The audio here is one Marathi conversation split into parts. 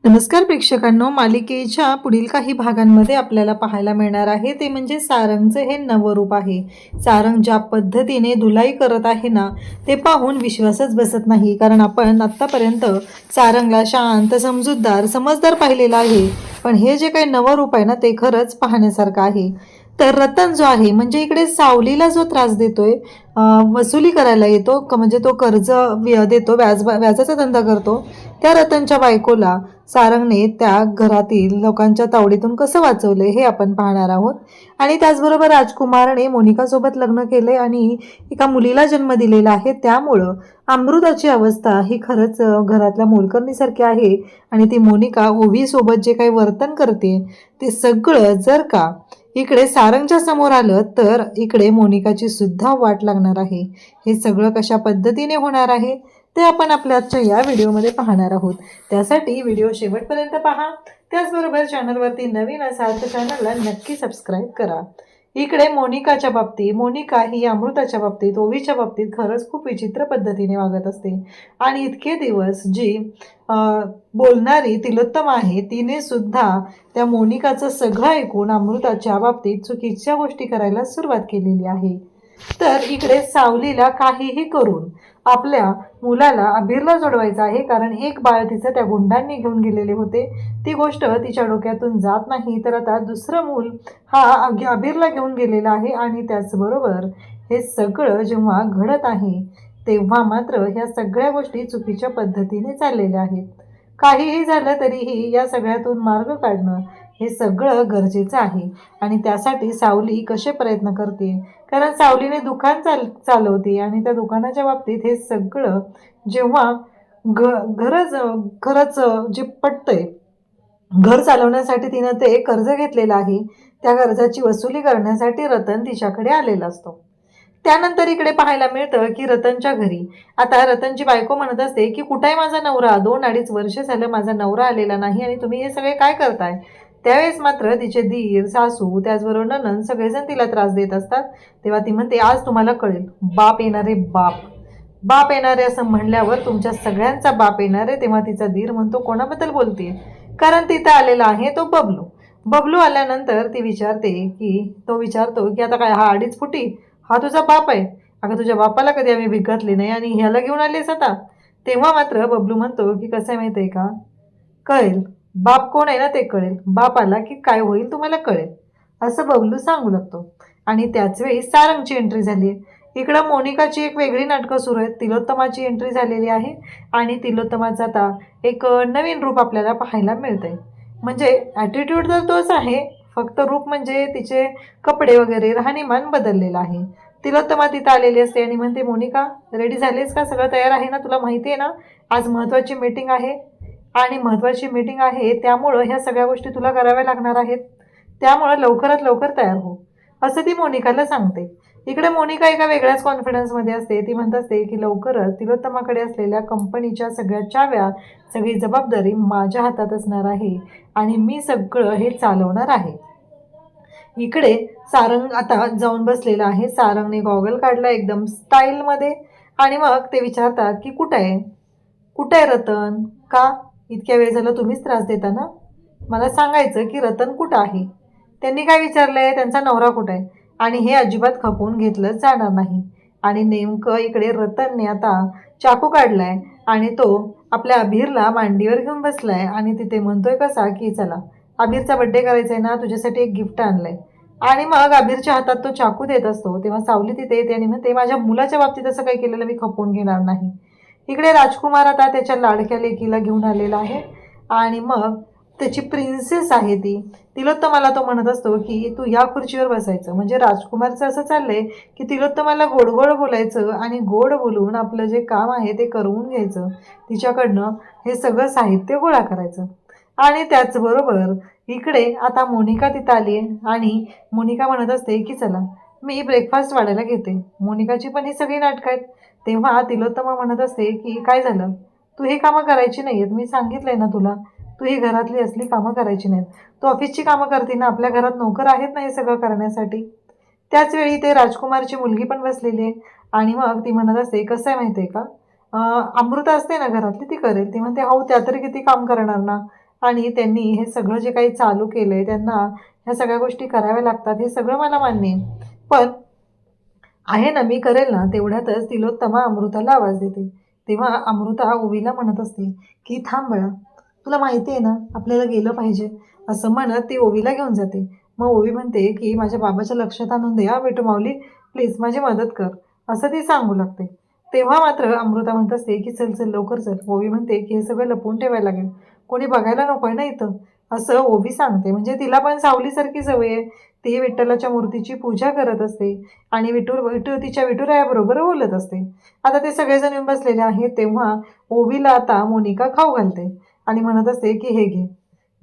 नमस्कार प्रेक्षकांनो, मालिकेच्या पुढील काही भागांमध्ये आपल्याला पाहायला मिळणार आहे ते म्हणजे सारंगचे हे नवरूप आहे। सारंग ज्या पद्धतीने धुलाई करत आहे ना, ते पाहून विश्वासच बसत नाही। कारण आपण आत्तापर्यंत सारंगला शांत, समजदार पाहिलेला आहे, पण हे जे काही नवरूप आहे ना, ते खरंच पाहण्यासारखं आहे। तर रतन जो आहे म्हणजे इकडे सावलीला जो त्रास देतोय, वसुली करायला येतो म्हणजे तो कर्ज देतो, व्याजाचा धंदा करतो, त्या रतनच्या बायकोला सारंगने त्या घरातील लोकांच्या तावडीतून कसं वाचवले हे आपण पाहणार आहोत। आणि त्याचबरोबर राजकुमारने मोनिकासोबत लग्न केले आणि एका मुलीला जन्म दिलेला आहे। त्यामुळं अमृताची अवस्था ही खरंच घरातल्या मोलकरणीसारखी आहे। आणि ती मोनिका ओवीसोबत जे काही वर्तन करते ते सगळं जर का इकडे सारंगच्या समोर आलं तर इकडे मोनिकाची सुद्धा वाट लागणार आहे। हे सगळं कशा पद्धतीने होणार आहे ते आपण आपल्या आजच्या या व्हिडिओमध्ये पाहणार आहोत। त्यासाठी व्हिडिओ शेवटपर्यंत पहा। त्याचबरोबर चॅनलवरती नवीन असाल तर चॅनलला नक्की सबस्क्राईब करा। इकडे मोनिकाच्या बाबतीत, मोनिका ही अमृताच्या बाबतीत, ओवीच्या बाबतीत खरंच खूप विचित्र पद्धतीने वागत असते। आणि इतके दिवस जी बोलणारी तिलोत्तमा आहे, तिने सुद्धा त्या मोनिकाचं सगळं ऐकून अमृताच्या बाबतीत चुकीच्या गोष्टी करायला सुरुवात केलेली आहे। तर इकडे सावलीला काहीही करून आपल्या मुलाला अबीरला जोडवायचं आहे, कारण एक बाळ तिचं त्या गुंडांनी घेऊन गेलेले होते। ती गोष्ट तिच्या डोक्यातून जात नाही। तर आता दुसरं मूल हा अबीरला घेऊन गेलेला आहे। आणि त्याचबरोबर हे सगळं जेव्हा घडत आहे तेव्हा मात्र ह्या सगळ्या गोष्टी चुकीच्या पद्धतीने चाललेल्या आहेत। काहीही झालं तरीही या सगळ्यातून मार्ग काढणं हे सगळं गरजेचं आहे। आणि त्यासाठी सावली कसे प्रयत्न करते, कारण सावलीने दुकान चालवते आणि त्या दुकानाच्या बाबतीत हे सगळं जेव्हा खरंच जे पटतंय, घर चालवण्यासाठी तिनं ते कर्ज घेतलेलं आहे, त्या कर्जाची वसुली करण्यासाठी रतन तिच्याकडे आलेला असतो। त्यानंतर इकडे पाहायला मिळतं की रतनच्या घरी आता रतनची बायको म्हणत असते की कुठे आहे माझा नवरा, 2-2.5 वर्ष झालं माझा नवरा आलेला नाही आणि तुम्ही हे सगळे काय करताय। त्यावेळेस मात्र तिचे दीर, सासू, त्याचबरोबर नणंद सगळेजण तिला त्रास देत असतात। तेव्हा ती म्हणते आज तुम्हाला कळेल, बाप येणारे बाप येणारे असं म्हणल्यावर तुमच्या सगळ्यांचा बाप येणार आहे। तेव्हा तिचा दीर म्हणतो कोणाबद्दल बोलते, कारण तिथं आलेला आहे तो बबलू आल्यानंतर ती विचारते की तो विचारतो की आता काय हा 2.5 फुटी, हा तुझा बाप आहे। अगं तुझ्या बापाला कधी आम्ही भीक घातली नाही आणि ह्याला घेऊन आलीस आता। तेव्हा मात्र बबलू म्हणतो की कसं आहे माहिती आहे का, कळेल, बाप कोण आहे ना ते कळेल, बाप आला की काय होईल तुम्हाला कळेल, असं बबलू सांगू लागतो। आणि त्याच वेळी सारंगची एंट्री झाली। इकडं मोनिकाची एक वेगळी नाटकं सुरू आहेत, तिलोत्तमाची एंट्री झालेली आहे। आणि तिलोत्तमाचं आता एक नवीन रूप आपल्याला पाहायला मिळतंय। म्हणजे ॲटिट्यूड तर तोच आहे, फक्त रूप म्हणजे तिचे कपडे वगैरे राहणीमान बदललेलं आहे। तिलोत्तमा तिथं आलेली असते आणि म्हणते मोनिका रेडी झालीस का, सगळं तयार आहे ना, तुला माहिती आहे ना आज महत्त्वाची मीटिंग आहे आणि महत्त्वाची मीटिंग आहे त्यामुळं ह्या सगळ्या गोष्टी तुला कराव्या लागणार आहेत, त्यामुळं लवकरात लवकर तयार हो, असं ती मोनिकाला सांगते। इकडे मोनिका एका वेगळ्याच कॉन्फिडन्समध्ये असते। ती म्हणत असते की लवकरच तिलोत्तमाकडे असलेल्या कंपनीच्या सगळ्या चाव्या, सगळी जबाबदारी माझ्या हातात असणार आहे आणि मी सगळं हे चालवणार आहे। इकडे सारंग आता जाऊन बसलेला आहे। सारंगने गॉगल काढला एकदम स्टाईलमध्ये आणि मग ते विचारतात की कुठं आहे रतन, का इतक्या वेळ झालं तुम्हीच त्रास देता ना, मला सांगायचं की रतन कुठं आहे। त्यांनी काय विचारलंय, त्यांचा नवरा कुठं आहे, आणि हे अजिबात खपवून घेतलं जाणार नाही। आणि नेमकं इकडे रतनने आता चाकू काढलाय आणि तो आपल्या अबीरला मांडीवर घेऊन बसलाय आणि तिथे म्हणतोय कसा की चला अबीरचा बड्डे करायचा आहे ना, तुझ्यासाठी एक गिफ्ट आणलंय। आणि मग अबीरच्या हातात तो चाकू देत असतो तेव्हा सावली तिथे येते आणि म्हणते माझ्या मुलाच्या बाबतीत असं काही केलेलं मी खपवून घेणार नाही। इकडे राजकुमार आता त्याच्या लाडक्या लेकीला घेऊन आलेला आहे आणि मग त्याची प्रिन्सेस आहे ती तिलोत्तमाला तो म्हणत असतो की तू या खुर्चीवर बसायचं। म्हणजे राजकुमारचं असं चाललंय की तिलोत्तमाला गोड गोड बोलायचं आणि गोड बोलून आपलं जे काम आहे ते करवून घ्यायचं, तिच्याकडनं हे सगळं साहित्य गोळा करायचं। आणि त्याचबरोबर इकडे आता मोनिका तिथं आली आणि मोनिका म्हणत असते की चला मी ब्रेकफास्ट वाढायला घेते। मोनिकाची पण ही सगळी नाटकं आहेत। तेव्हा तिलोत्तमा म्हणत असते की काय झालं, तू ही कामं करायची नाही आहेत, मी सांगितलंय ना तुला, तू ही घरातली असली कामं करायची नाहीत, तू ऑफिसची कामं करते ना, आपल्या घरात नोकर आहेत ना हे सगळं करण्यासाठी। त्याचवेळी ते राजकुमारची मुलगी पण बसलेली आहे आणि मग ती म्हणत असते कसं आहे माहिती आहे का, अमृता असते ना घरातली ती करेल। ती म्हणते हो त्या तरी किती काम करणार ना, आणि त्यांनी हे सगळं जे काही चालू केलं आहे त्यांना ह्या सगळ्या गोष्टी कराव्या लागतात, हे सगळं मला मान्य आहे. पण आहे ना, मी करेल ना. तेवढ्यातच तिलोत्तमा अमृताला आवाज देते. तेव्हा अमृता ओवीला म्हणत असते की थांब बाळा, तुला माहिती आहे ना आपल्याला गेलं पाहिजे, असं म्हणत ती ओवीला घेऊन जाते. मग ओवी म्हणते की माझ्या बाबाच्या लक्षात आणून दे हा बेटू माऊली, प्लीज माझी मदत कर, असं ती सांगू लागते. तेव्हा मात्र अमृता म्हणत असते की चल चल लवकर चल. ओवी म्हणते की हे सगळं लपवून ठेवायला लागेल, कोणी बघायला नको आहे ना इथं, असं ओवी सांगते. म्हणजे तिला पण सावलीसारखी सवय आहे. ती विठ्ठलाच्या मूर्तीची पूजा करत असते आणि तिच्या विठुरायाबरोबर बोलत असते. आता ते सगळेजण येऊन बसलेले आहेत. तेव्हा ओवीला आता मोनिका खाऊ घालते आणि म्हणत असते की हे घे.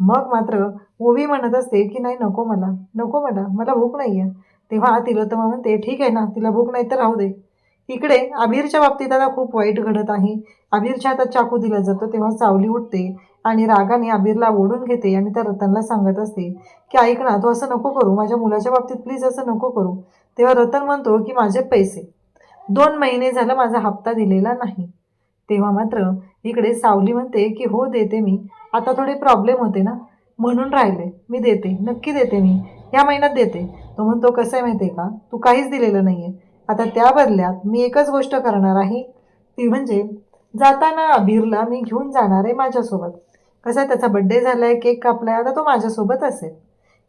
मग मात्र ओवी म्हणत असते की नाही, नको मला, नको मला, मला भूक नाही आहे. तेव्हा तिलोत्तमा म्हणते ठीक आहे ना, तिला भूक नाही तर राहू दे. इकडे अबीरच्या बाबतीत आता खूप वाईट घडत आहे. अबीरच्या हातात चाकू दिला जातो. तेव्हा सावली उठते आणि रागाने अबीरला ओढून घेते आणि त्या रतनला सांगत असते की ऐक ना, तू असं नको करू, माझ्या मुलाच्या बाबतीत प्लीज असं नको करू. तेव्हा रतन म्हणतो की माझे पैसे 2 महिने झालं माझा हप्ता दिलेला नाही. तेव्हा मात्र इकडे सावली म्हणते की हो देते मी, आता थोडे प्रॉब्लेम होते ना म्हणून राहिले, मी देते, नक्की देते, मी ह्या महिन्यात देते. तो म्हणतो कसं आहे माहिती आहे का, तू काहीच दिलेलं नाही आहे. आता त्या बदल्यात मी एकच गोष्ट करणार आहे, ती म्हणजे जाताना अबीरला मी घेऊन जाणार आहे माझ्यासोबत. कसा आहे त्याचा बड्डे झाला आहे, केक कापला आहे, आता तो माझ्यासोबत असेल.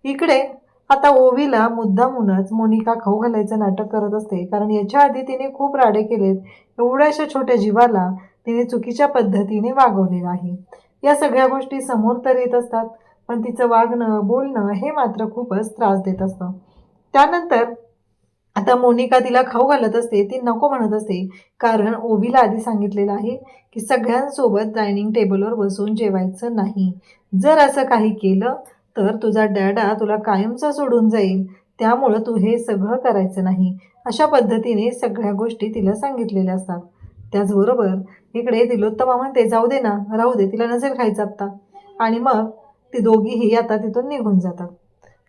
इकडे आता ओवीला मुद्दामूनच मोनिका खाऊ घालायचं नाटक करत असते, कारण याच्या आधी तिने खूप राडे केलेत. एवढ्याशा छोट्या जीवाला तिने चुकीच्या पद्धतीने वागवलेलं आहे. या सगळ्या गोष्टी समोर तर येत असतात, पण तिचं वागणं बोलणं हे मात्र खूपच त्रास देत असतं. त्यानंतर आता मोनिका तिला खाऊ घालत असते. ती नको म्हणत असते, कारण ओवीला आधी सांगितलेलं आहे की सगळ्यांसोबत डायनिंग टेबलवर बसून जेवायचं नाही. जर असं काही केलं तर तुझा डॅडा तुला कायमचा सोडून जाईल, त्यामुळं तू हे सगळं करायचं नाही. अशा पद्धतीने सगळ्या गोष्टी तिला सांगितलेल्या असतात. त्याचबरोबर इकडे तिलोत्तमा म्हणते जाऊ दे ना, राहू दे, तिला नसेल खायचं आत्ता. आणि मग ती दोघीही आता तिथून निघून जातात.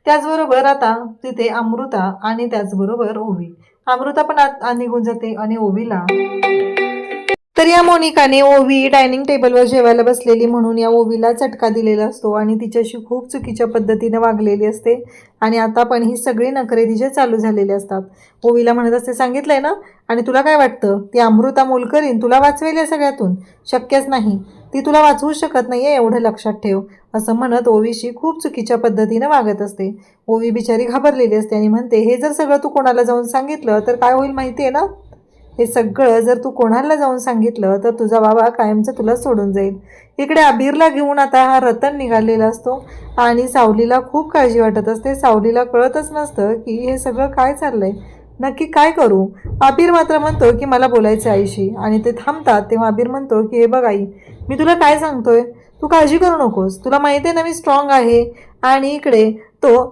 त्याचबरोबर आता तिथे अमृता आणि त्याचबरोबर ओवी. अमृता पण निघून जाते आणि ओवीला तर या मोनिकाने ओवी डायनिंग टेबलवर जेवायला बसलेली म्हणून या ओवीला चटका दिलेला असतो आणि तिच्याशी खूप चुकीच्या पद्धतीने वागलेली असते. आणि आता पण ही सगळी नखरे तिचे चालू झालेले असतात. ओवीला म्हणत असते सांगितलंय ना, आणि तुला काय वाटतं ती अमृता मोलकरीन तुला वाचवेल या सगळ्यातून? शक्यच नाही, ती तुला वाचवूच शकत नाही आहे, एवढं लक्षात ठेव, असं म्हणत ओवीशी खूप चुकीच्या पद्धतीने वागत असते. ओवी बिचारी घाबरलेली असते आणि म्हणते हे जर सगळं तू कोणाला जाऊन सांगितलं तर काय होईल माहिती आहे ना, हे सगळं जर तू कोणाला जाऊन सांगितलं तर तुझा बाबा कायमचं तुला सोडून जाईल. इकडे अबीरला घेऊन आता हा रतन निघालेला असतो आणि सावलीला खूप काळजी वाटत असते. सावलीला कळतच नसतं की हे सगळं काय चाललंय, नक्की काय करू. अबीर मात्र म्हणतो की मला बोलायचं आईशी, आणि ते थांबतात. तेव्हा अबीर म्हणतो की हे बघ आई, मी तुला काय सांगतोय, तू काळजी करू नकोस, तुला माहिती आहे ना मी स्ट्रॉंग आहे. आणि इकडे तो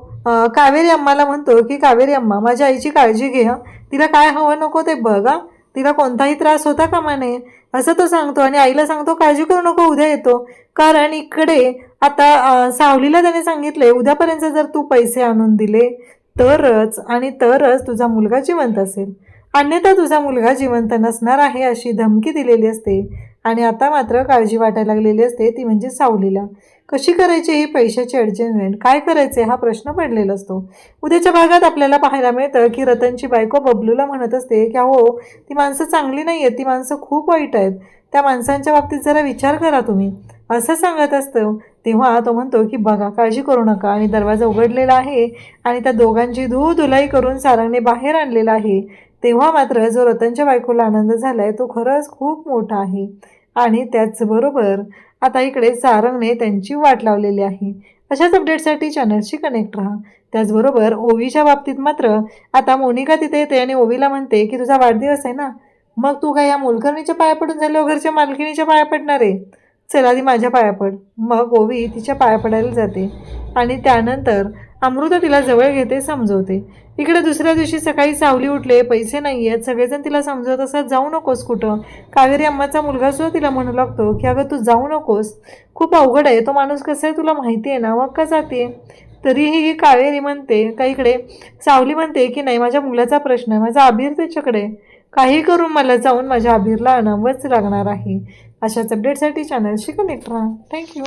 कावेरी अम्माला म्हणतो की कावेरी अम्मा माझ्या आईची काळजी घे, तिला काय हवं नको ते बघा, तिला कोणताही त्रास होता कामा नये, असं तो सांगतो. आणि आईला सांगतो काळजी करू नको, उद्या येतो. कारण इकडे आता सावलीला त्याने सांगितले उद्यापर्यंत जर तू पैसे आणून दिले तरच तुझा मुलगा जिवंत असेल, अन्यथा तुझा मुलगा जिवंत नसणार आहे, अशी धमकी दिलेली असते. आणि आता मात्र काळजी वाटायला लागलेली असते, ती म्हणजे सावलीला. कशी करायची ही पैशाची ॲडजस्टमेंट, काय करायचे हा प्रश्न पडलेला असतो. उद्याच्या भागात आपल्याला पाहायला मिळतं की रतनची बायको बबलूला म्हणत असते की हो ती माणसं चांगली नाही आहेत, ती माणसं खूप वाईट आहेत, त्या माणसांच्या बाबतीत जरा विचार करा तुम्ही, असं सांगत असतं. तेव्हा तो म्हणतो की बघा काळजी करू नका, आणि दरवाजा उघडलेला आहे आणि त्या दोघांची धुलाई करून सारंगने बाहेर आणलेला आहे. तेव्हा मात्र जो रतनच्या बायकोला आनंद झाला आहे तो खरंच खूप मोठा आहे. आणि त्याचबरोबर आता इकडे सारंगने त्यांची वाट लावलेली आहे. अशाच अपडेटसाठी चॅनलशी कनेक्ट राहा. त्याचबरोबर ओवीच्या बाबतीत मात्र आता मोनिका तिथे येते आणि ओवीला म्हणते की तुझा वाढदिवस आहे ना, मग तू काय या मोलकर्णीच्या पाया पडून झाल्यावर घरच्या मालकिणीच्या पाया पडणार आहे, चल आधी माझ्या पाया पड. मग ओवी तिच्या पाया पडायला जाते आणि त्यानंतर अमृता तिला जवळ घेते, समजवते. इकडे दुसऱ्या दिवशी सकाळी सावली उठले, पैसे नाही आहेत, सगळेजण तिला समजवत असत जाऊ नकोस कुठं. कावेरी अम्माचा मुलगा सुद्धा तिला म्हणू लागतो की अगं तू जाऊ नकोस, खूप अवघड आहे, तो माणूस कसा आहे तुला माहिती आहे ना, मग का जाते. तरीही ही कावेरी म्हणते का इकडे सावली म्हणते की नाही माझ्या मुलाचा प्रश्न आहे, माझा अबीर त्याच्याकडे, काही करून मला जाऊन माझ्या अबीरला आणावंच लागणार आहे. अशाच अपडेटसाठी चॅनलशी कनेक्ट राहा. थँक्यू.